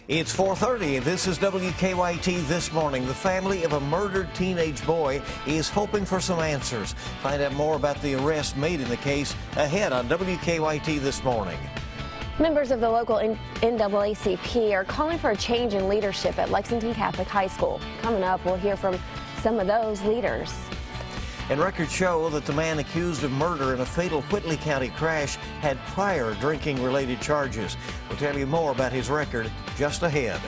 It's 4:30. This is WKYT This Morning. The family of a murdered teenage boy is hoping for some answers. Find out more about the arrest made in the case ahead on WKYT This Morning. Members of the local NAACP are calling for a change in leadership at Lexington Catholic High School. Coming up, we'll hear from some of those leaders. And records show that the man accused of murder in a fatal Whitley County crash had prior drinking-related charges. We'll tell you more about his record just ahead.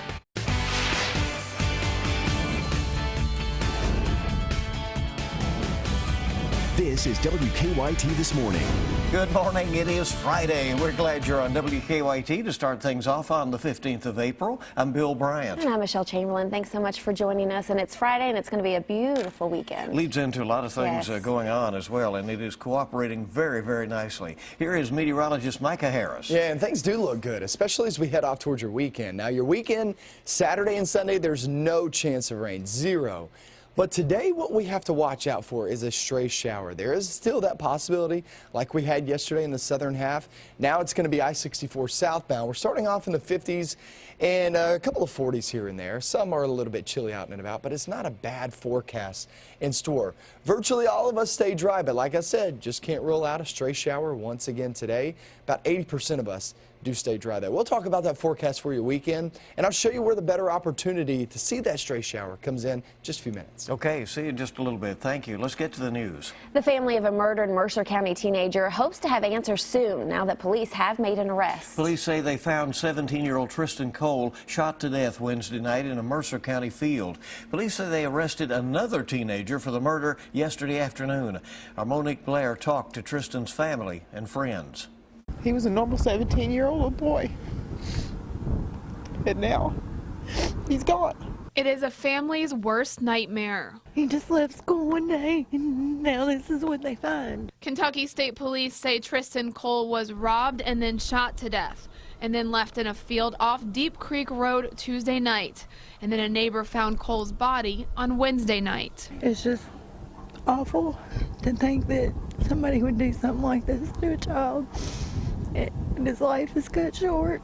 This is WKYT This Morning. Good morning. It is Friday, and we're glad you're on WKYT to start things off on the 15th of April. I'm Bill Bryant. And I'm Michelle Chamberlain. Thanks so much for joining us. And it's Friday, and it's going to be a beautiful weekend. Leads into a lot of things Yes. going on as well, and it is cooperating very, very nicely. Here is meteorologist Micah Harris. Yeah, and things do look good, especially as we head off towards your weekend. Now, your weekend, Saturday and Sunday, there's no chance of rain, zero. But today, what we have to watch out for is a stray shower. There is still that possibility, like we had yesterday in the southern half. Now it's going to be I-64 southbound. We're starting off in the 50s and a couple of 40s here and there. Some are a little bit chilly out and about, but it's not a bad forecast in store. Virtually all of us stay dry, but like I said, just can't rule out a stray shower once again today. About 80% of us do stay dry though. We'll talk about that forecast for your weekend, and I'll show you where the better opportunity to see that stray shower comes in just a few minutes. Okay, see you in just a little bit. Thank you. Let's get to the news. The family of a murdered Mercer County teenager hopes to have answers soon now that police have made an arrest. Police say they found 17-year-old Tristan Cole shot to death Wednesday night in a Mercer County field. Police say they arrested another teenager for the murder yesterday afternoon. Our Monique Blair talked to Tristan's family and friends. He was a normal 17-year-old boy, and now he's gone. It is a family's worst nightmare. He just left school one day, and now this is what they find. Kentucky State Police say Tristan Cole was robbed and then shot to death, and then left in a field off Deep Creek Road Tuesday night. And then a neighbor found Cole's body on Wednesday night. It's just awful to think that somebody would do something like this to a child, and his life is cut short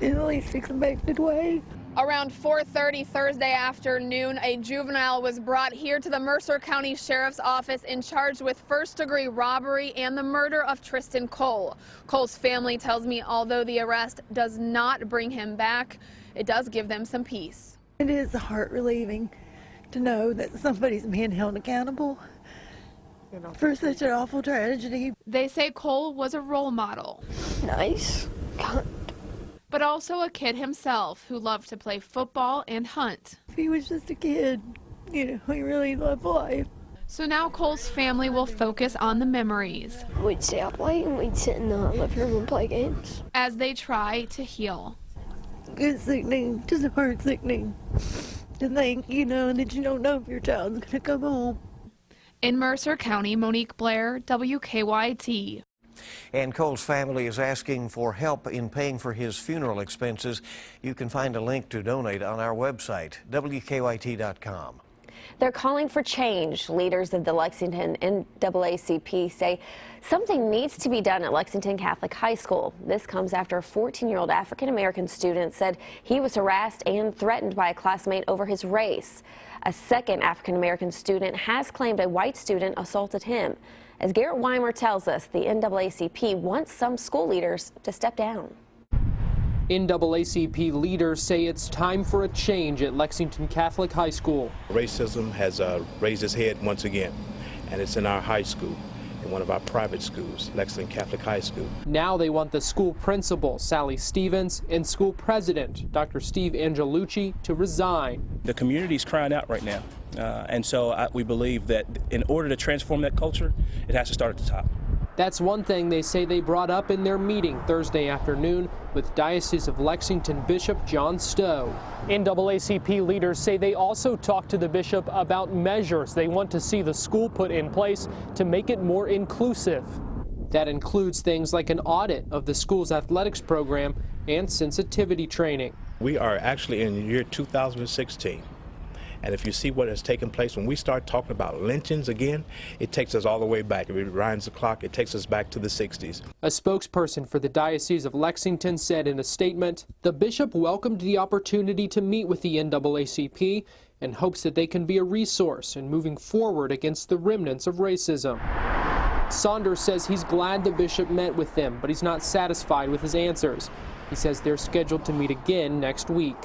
in the least expected way. Around 4:30 Thursday afternoon, a juvenile was brought here to the Mercer County Sheriff's Office and charged with first-degree robbery and the murder of Tristan Cole. Cole's family tells me although the arrest does not bring him back, it does give them some peace. It is heart relieving to know that somebody's being held accountable for such an awful tragedy. They say Cole was a role model. Nice, kind. But also a kid himself who loved to play football and hunt. He was just a kid, he really loved life. So now Cole's family will focus on the memories. We'd stay up late and we'd sit in the living room and play games. As they try to heal. It's sickening, just heart sickening to think, that you don't know if your child's going to come home. In Mercer County, Monique Blair, WKYT. And Cole's family is asking for help in paying for his funeral expenses. You can find a link to donate on our website, WKYT.com. They're calling for change. Leaders of the Lexington NAACP say something needs to be done at Lexington Catholic High School. This comes after a 14-year-old African-American student said he was harassed and threatened by a classmate over his race. A second African-American student has claimed a white student assaulted him. As Garrett Weimer tells us, the NAACP wants some school leaders to step down. NAACP leaders say it's time for a change at Lexington Catholic High School. Racism has raised its head once again, and it's in our high school, in one of our private schools, Lexington Catholic High School. Now they want the school principal, Sally Stevens, and school president, Dr. Steve Angelucci, to resign. The community's crying out right now, and so we believe that in order to transform that culture, it has to start at the top. That's one thing they say they brought up in their meeting Thursday afternoon with Diocese of Lexington Bishop John Stowe. NAACP leaders say they also talked to the bishop about measures they want to see the school put in place to make it more inclusive. That includes things like an audit of the school's athletics program and sensitivity training. We are actually in the year 2016, And if you see what has taken place, when we start talking about lynchings again, it takes us all the way back. If it rewinds the clock, it takes us back to the 60s. A spokesperson for the Diocese of Lexington said in a statement, the bishop welcomed the opportunity to meet with the NAACP and hopes that they can be a resource in moving forward against the remnants of racism. Saunders says he's glad the bishop met with them, but he's not satisfied with his answers. He says they're scheduled to meet again next week.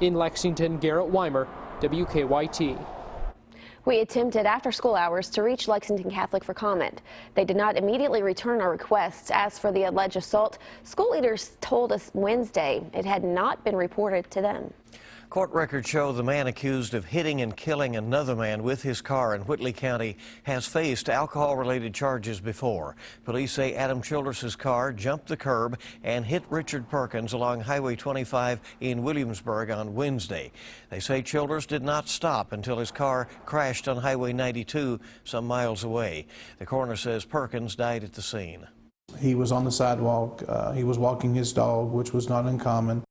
In Lexington, Garrett Weimer, WKYT. We attempted after school hours to reach Lexington Catholic for comment. They did not immediately return our requests. As for the alleged assault, school leaders told us Wednesday it had not been reported to them. Court records show the man accused of hitting and killing another man with his car in Whitley County has faced alcohol-related charges before. Police say Adam Childress's car jumped the curb and hit Richard Perkins along Highway 25 in Williamsburg on Wednesday. They say Childress did not stop until his car crashed on Highway 92 some miles away. The coroner says Perkins died at the scene. He was on the sidewalk. He was walking his dog, which was not uncommon.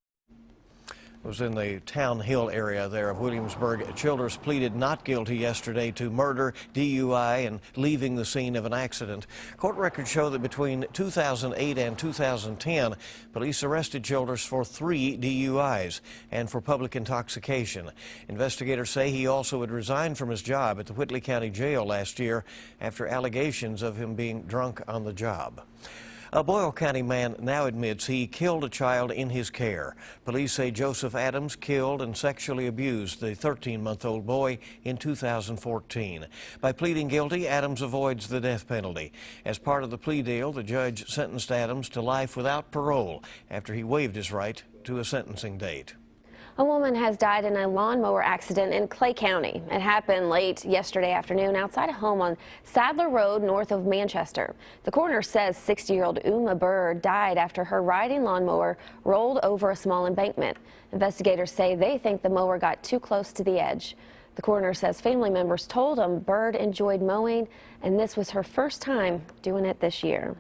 Was in the Town Hill area there of Williamsburg. Childress pleaded not guilty yesterday to murder, DUI, and leaving the scene of an accident. Court records show that between 2008 and 2010, police arrested Childress for 3 DUIs and for public intoxication. Investigators say he also had resigned from his job at the Whitley County Jail last year after allegations of him being drunk on the job. A Boyle County man now admits he killed a child in his care. Police say Joseph Adams killed and sexually abused the 13-month-old boy in 2014. By pleading guilty, Adams avoids the death penalty. As part of the plea deal, the judge sentenced Adams to life without parole after he waived his right to a sentencing date. A woman has died in a lawnmower accident in Clay County. It happened late yesterday afternoon outside a home on Sadler Road north of Manchester. The coroner says 60-year-old Uma Bird died after her riding lawnmower rolled over a small embankment. Investigators say they think the mower got too close to the edge. The coroner says family members told him Bird enjoyed mowing and this was her first time doing it this year.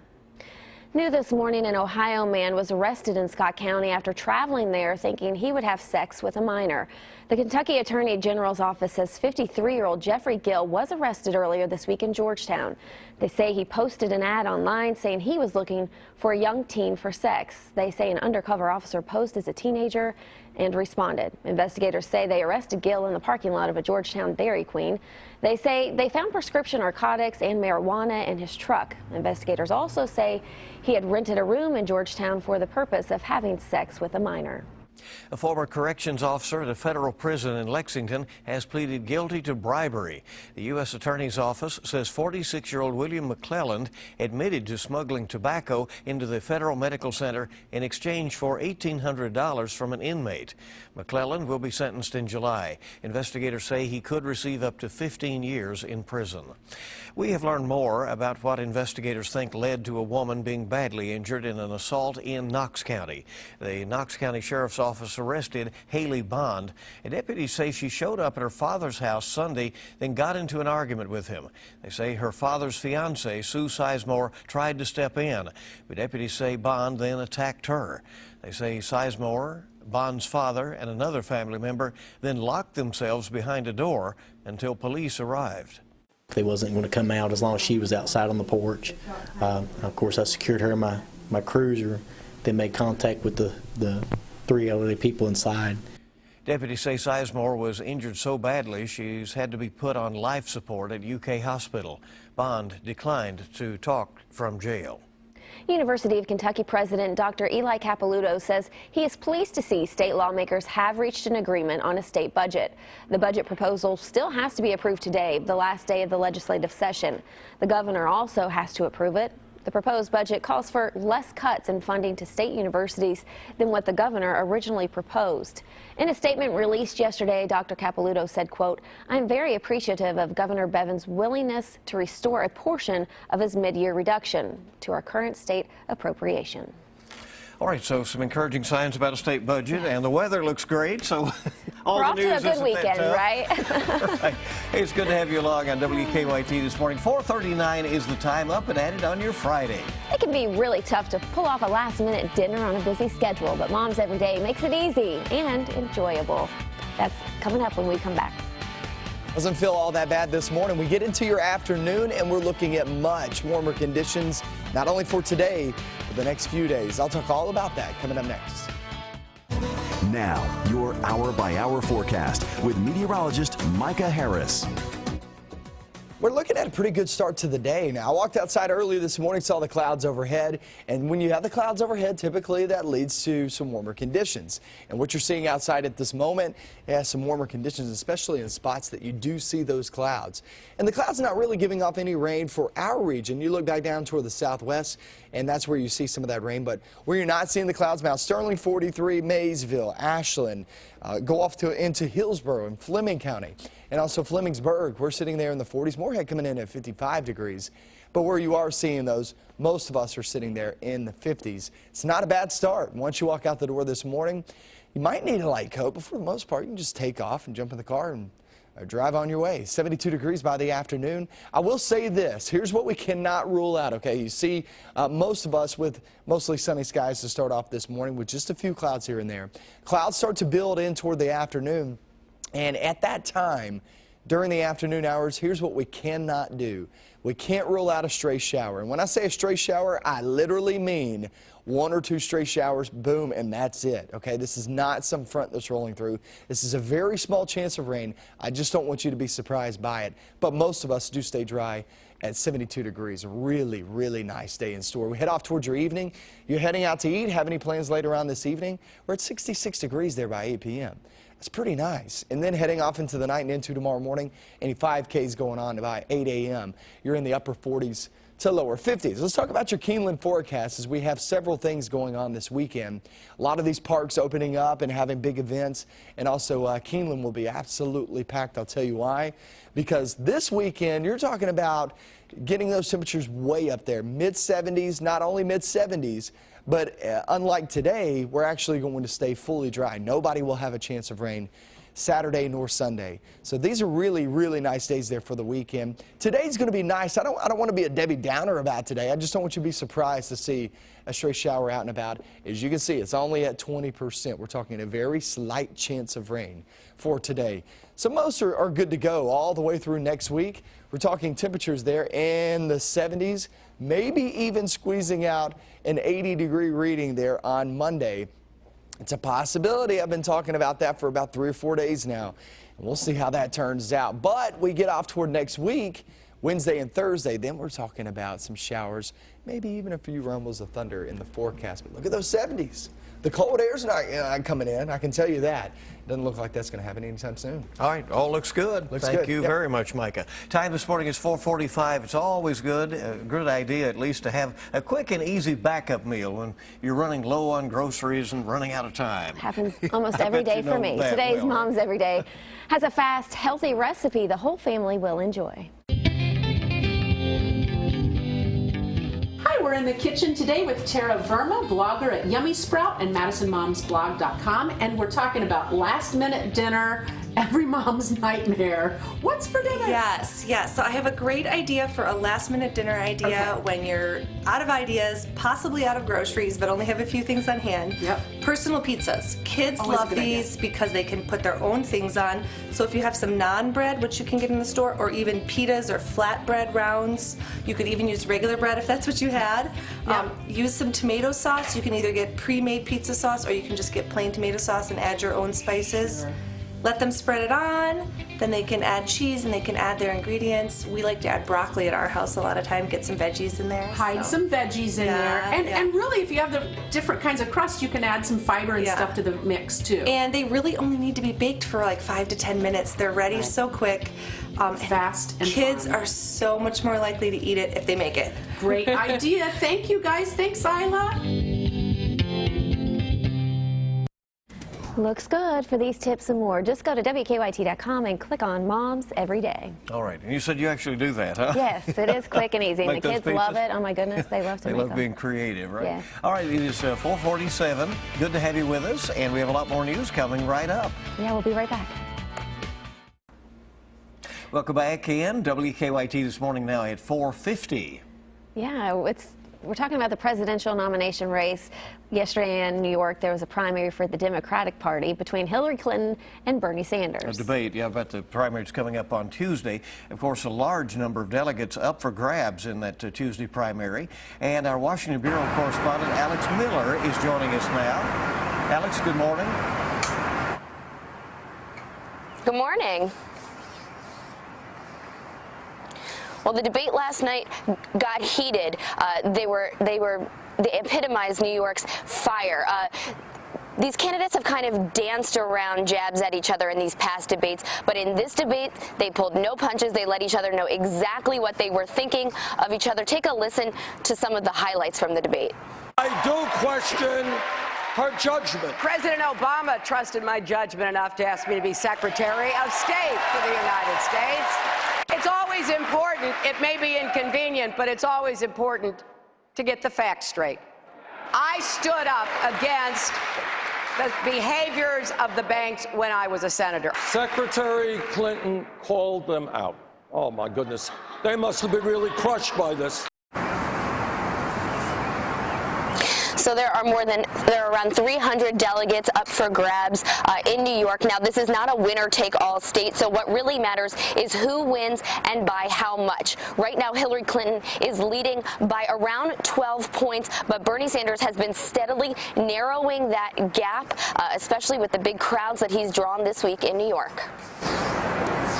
New this morning, an Ohio man was arrested in Scott County after traveling there thinking he would have sex with a minor. The Kentucky Attorney General's office says 53-year-old Jeffrey Gill was arrested earlier this week in Georgetown. They say he posted an ad online saying he was looking for a young teen for sex. They say an undercover officer posed as a teenager and responded. Investigators say they arrested Gill in the parking lot of a Georgetown Dairy Queen. They say they found prescription narcotics and marijuana in his truck. Investigators also say he had rented a room in Georgetown for the purpose of having sex with a minor. A former corrections officer at a federal prison in Lexington has pleaded guilty to bribery. The U.S. Attorney's Office says 46-year-old William McClelland admitted to smuggling tobacco into the Federal Medical Center in exchange for $1,800 from an inmate. McClelland will be sentenced in July. Investigators say he could receive up to 15 years in prison. We have learned more about what investigators think led to a woman being badly injured in an assault in Knox County. The Knox County Sheriff's Office arrested Haley Bond. And deputies say she showed up at her father's house Sunday, then got into an argument with him. They say her father's fiancée, Sue Sizemore, tried to step in, but deputies say Bond then attacked her. They say Sizemore, Bond's father, and another family member then locked themselves behind a door until police arrived. They wasn't going to come out as long as she was outside on the porch. Of course, I secured her in my cruiser, then made contact with the 3 elderly people inside. Deputies say Sizemore was injured so badly she's had to be put on life support at UK Hospital. Bond declined to talk from jail. University of Kentucky President Dr. Eli Capilouto says he is pleased to see state lawmakers have reached an agreement on a state budget. The budget proposal still has to be approved today, the last day of the legislative session. The governor also has to approve it. The proposed budget calls for less cuts in funding to state universities than what the governor originally proposed. In a statement released yesterday, Dr. Capilouto said, quote, "I'm very appreciative of Governor Bevin's willingness to restore a portion of his mid-year reduction to our current state appropriation." All right, so some encouraging signs about a state budget, and the weather looks great, so all We're the off news to a good weekend, right? Right. Hey, it's good to have you along on WKYT this morning. 4:39 is the time, up and at it on your Friday. It can be really tough to pull off a last-minute dinner on a busy schedule, but Moms Every Day makes it easy and enjoyable. That's coming up when we come back. Doesn't feel all that bad this morning. We get into your afternoon and we're looking at much warmer conditions, not only for today, but the next few days. I'll talk all about that coming up next. Now, your hour-by-hour forecast with meteorologist Micah Harris. We're looking at a pretty good start to the day. Now, I walked outside early this morning, saw the clouds overhead, and when you have the clouds overhead, typically that leads to some warmer conditions. And what you're seeing outside at this moment has some warmer conditions, especially in spots that you do see those clouds. And the clouds are not really giving off any rain for our region. You look back down toward the southwest, and that's where you see some of that rain. But where you're not seeing the clouds, Mount Sterling 43, Maysville, Ashland, go off into Hillsborough and Fleming County. And also Flemingsburg, we're sitting there in the 40s. Moorhead coming in at 55 degrees. But where you are seeing those, most of us are sitting there in the 50s. It's not a bad start. Once you walk out the door this morning, you might need a light coat, but for the most part, you can just take off and jump in the car and drive on your way. 72 degrees by the afternoon. I will say this. Here's what we cannot rule out, okay? You see most of us with mostly sunny skies to start off this morning with just a few clouds here and there. Clouds start to build in toward the afternoon. And at that time, during the afternoon hours, here's what we cannot do. We can't rule out a stray shower. And when I say a stray shower, I literally mean 1 or 2 stray showers, boom, and that's it. Okay, this is not some front that's rolling through. This is a very small chance of rain. I just don't want you to be surprised by it. But most of us do stay dry at 72 degrees. A really, really nice day in store. We head off towards your evening. You're heading out to eat. Have any plans later on this evening? We're at 66 degrees there by 8 p.m. That's pretty nice. And then heading off into the night and into tomorrow morning, any 5Ks going on by 8 a.m. You're in the upper 40s to lower 50s. Let's talk about your Keeneland forecast as we have several things going on this weekend. A lot of these parks opening up and having big events, and also Keeneland will be absolutely packed. I'll tell you why. Because this weekend, you're talking about getting those temperatures way up there, mid-70s, not only mid-70s, but unlike today, we're actually going to stay fully dry. Nobody will have a chance of rain Saturday nor Sunday. So these are really, really nice days there for the weekend. Today's going to be nice. I don't want to be a Debbie Downer about today. I just don't want you to be surprised to see a stray shower out and about. As you can see, it's only at 20%. We're talking a very slight chance of rain for today. So most are good to go all the way through next week. We're talking temperatures there in the 70s, maybe even squeezing out an 80-degree reading there on Monday. It's a possibility. I've been talking about that for about 3 or 4 days now. And we'll see how that turns out. But we get off toward next week, Wednesday and Thursday, then we're talking about some showers, maybe even a few rumbles of thunder in the forecast. But look at those 70s. The cold air's not coming in, I can tell you that. Doesn't look like that's going to happen anytime soon. All right, all looks good. Thank you very much, Micah. Time this morning is 4:45. It's always good, a good idea at least to have a quick and easy backup meal when you're running low on groceries and running out of time. Happens almost every day for me. Today's Mom's Every Day has a fast, healthy recipe the whole family will enjoy. We're in the kitchen today with Tara Verma, blogger at Yummy Sprout and MadisonMomsBlog.com, and we're talking about last-minute dinner, every mom's nightmare. What's for dinner? Yes. So I have a great idea for a last-minute dinner idea when you're out of ideas, possibly out of groceries, but only have a few things on hand. Yep. Personal pizzas. Kids love these because they can put their own things on. So if you have some naan bread, which you can get in the store, or even pitas or flatbread rounds, you could even use regular bread if that's what you had. Use some tomato sauce. You can either get pre-made pizza sauce or you can just get plain tomato sauce and add your own spices. Sure. Let them spread it on, then they can add cheese and they can add their ingredients. We like to add broccoli at our house a lot of time, get some veggies in there. Hide some veggies in there. And really, if you have the different kinds of crust, you can add some fiber and stuff to the mix too. And they really only need to be baked for like 5 to 10 minutes. They're ready so quick. Fast and kids fun. are so much more likely to eat it if they make it. Great idea. Thank you guys. Thanks, Isla. Looks good. For these tips and more, just go to WKYT.com and click on Moms Every Day. All right. And you said you actually do that, huh? Yes, it is quick and easy. And the kids love it. Oh, my goodness. They love to make them. They love being creative, right? Yeah. All right. It is 4:47. Good to have you with us. And we have a lot more news coming right up. Yeah, we'll be right back. Welcome back in. WKYT this morning now at 4:50. Yeah, it's We're talking about the presidential nomination race. Yesterday in New York, there was a primary for the Democratic Party between Hillary Clinton and Bernie Sanders. A debate, yeah, about the primaries coming up on Tuesday. Of course, a large number of delegates up for grabs in that Tuesday primary. And our Washington Bureau correspondent, Alex Miller, is joining us now. Alex, good morning. Good morning. Well, the debate last night got heated. They epitomized New York's fire. These candidates have kind of danced around jabs at each other in these past debates, but in this debate, they pulled no punches. They let each other know exactly what they were thinking of each other. Take a listen to some of the highlights from the debate. I do question her judgment. President Obama trusted my judgment enough to ask me to be Secretary of State for the United States. It's always important, it may be inconvenient, but it's always important to get the facts straight. I stood up against the behaviors of the banks when I was a senator. Secretary Clinton called them out. Oh my goodness, they must have been really crushed by this. So there are around 300 delegates up for grabs in New York. Now, this is not a winner-take-all state, so what really matters is who wins and by how much. Right now, Hillary Clinton is leading by around 12 points, but Bernie Sanders has been steadily narrowing that gap, especially with the big crowds that he's drawn this week in New York.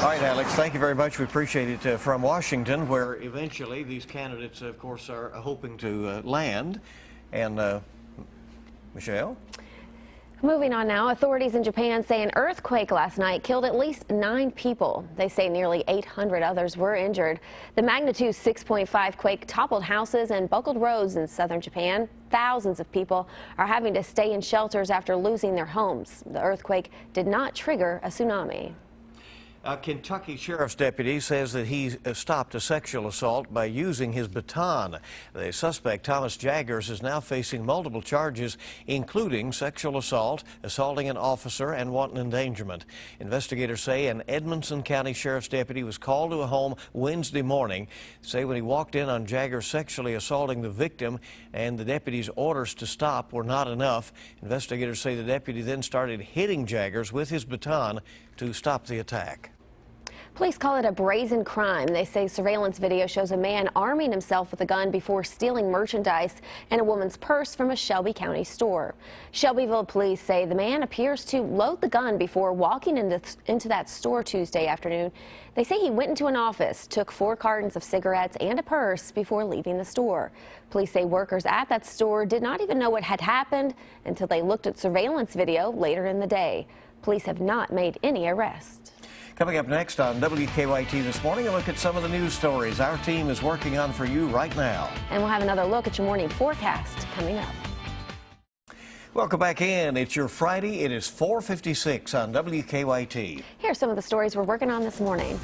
All right, Alex, thank you very much. We appreciate it from Washington, where eventually these candidates, of course, are hoping to land. And Michelle? Moving on now, authorities in Japan say an earthquake last night killed at least 9 people. They say nearly 800 others were injured. The magnitude 6.5 quake toppled houses and buckled roads in southern Japan. Thousands of people are having to stay in shelters after losing their homes. The earthquake did not trigger a tsunami. A Kentucky sheriff's deputy says that he stopped a sexual assault by using his baton. The suspect, Thomas Jaggers, is now facing multiple charges, including sexual assault, assaulting an officer, and wanton endangerment. Investigators say an Edmonson County sheriff's deputy was called to a home Wednesday morning. They say when he walked in on Jaggers sexually assaulting the victim and the deputy's orders to stop were not enough. Investigators say the deputy then started hitting Jaggers with his baton to stop the attack. Police call it a brazen crime. They say surveillance video shows a man arming himself with a gun before stealing merchandise and a woman's purse from a Shelby County store. Shelbyville police say the man appears to load the gun before walking into that store Tuesday afternoon. They say he went into an office, took 4 cartons of cigarettes and a purse before leaving the store. Police say workers at that store did not even know what had happened until they looked at surveillance video later in the day. Police have not made any arrests. Coming up next on WKYT This Morning, a look at some of the news stories our team is working on for you right now. And we'll have another look at your morning forecast coming up. Welcome back in. It's your Friday. It is 4:56 on WKYT. Here are some of the stories we're working on this morning.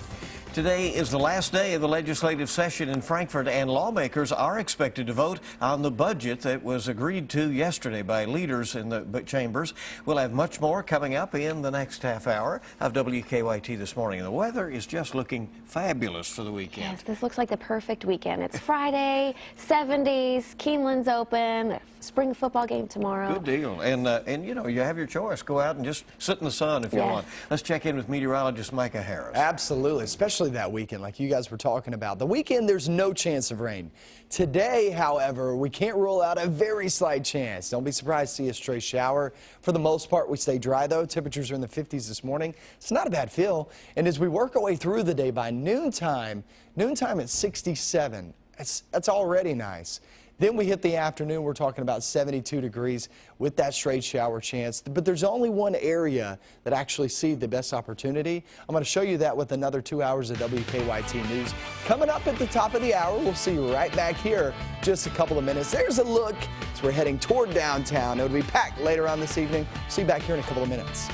Today is the last day of the legislative session in Frankfort, and lawmakers are expected to vote on the budget that was agreed to yesterday by leaders in the chambers. We'll have much more coming up in the next half hour of WKYT This Morning. The weather is just looking fabulous for the weekend. Yes, this looks like the perfect weekend. It's Friday, 70s, Keeneland's open, the spring football game tomorrow. Good deal. And you know, you have your choice. Go out and just sit in the sun if you want. Let's check in with meteorologist Micah Harris. Absolutely, especially that weekend like you guys were talking about. The weekend, there's no chance of rain. Today, however, we can't rule out a very slight chance. Don't be surprised to see a stray shower. For the most part, we stay dry, though. Temperatures are in the 50s this morning. It's not a bad feel. And as we work our way through the day, by noontime at 67. That's already nice. Then we hit the afternoon, we're talking about 72 degrees with that straight shower chance. But there's only one area that actually sees the best opportunity. I'm going to show you that with another 2 hours of WKYT News. Coming up at the top of the hour, we'll see you right back here just a couple of minutes. There's a look as we're heading toward downtown. It'll be packed later on this evening. See you back here in a couple of minutes.